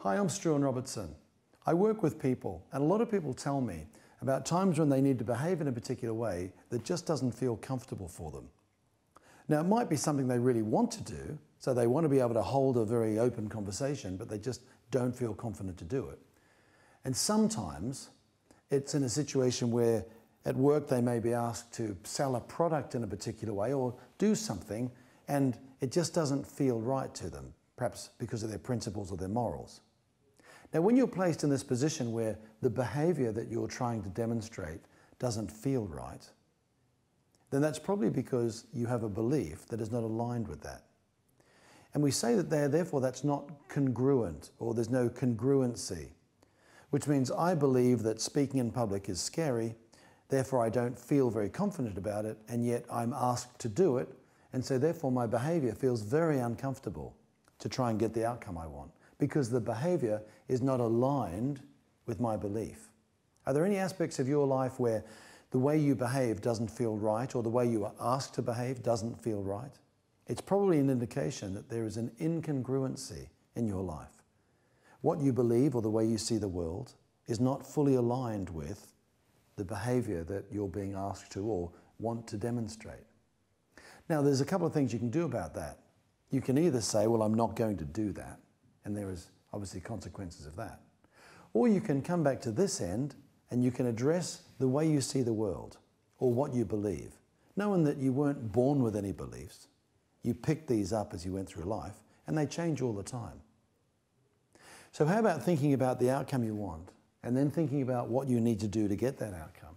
Hi, I'm Struan Robertson. I work with people, and a lot of people tell me about times when they need to behave in a particular way that just doesn't feel comfortable for them. Now, it might be something they really want to do, so they want to be able to hold a very open conversation, but they just don't feel confident to do it. And sometimes it's in a situation where at work they may be asked to sell a product in a particular way or do something, and it just doesn't feel right to them, perhaps because of their principles or their morals. Now, when you're placed in this position where the behavior that you're trying to demonstrate doesn't feel right, then that's probably because you have a belief that is not aligned with that. And we say that therefore that's not congruent, or there's no congruency, which means I believe that speaking in public is scary, therefore I don't feel very confident about it, and yet I'm asked to do it, and so therefore my behavior feels very uncomfortable to try and get the outcome I want, because the behavior is not aligned with my belief. Are there any aspects of your life where the way you behave doesn't feel right, or the way you are asked to behave doesn't feel right? It's probably an indication that there is an incongruency in your life. What you believe or the way you see the world is not fully aligned with the behavior that you're being asked to or want to demonstrate. Now, there's a couple of things you can do about that. You can either say, well, I'm not going to do that, and there is obviously consequences of that. Or you can come back to this end and you can address the way you see the world or what you believe, knowing that you weren't born with any beliefs. You picked these up as you went through life, and they change all the time. So how about thinking about the outcome you want, and then thinking about what you need to do to get that outcome,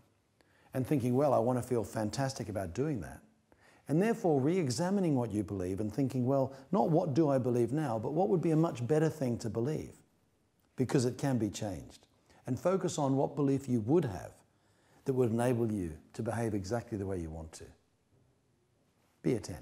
and thinking, well, I want to feel fantastic about doing that. And therefore re-examining what you believe and thinking, well, not what do I believe now, but what would be a much better thing to believe, because it can be changed. And focus on what belief you would have that would enable you to behave exactly the way you want to. Be a 10.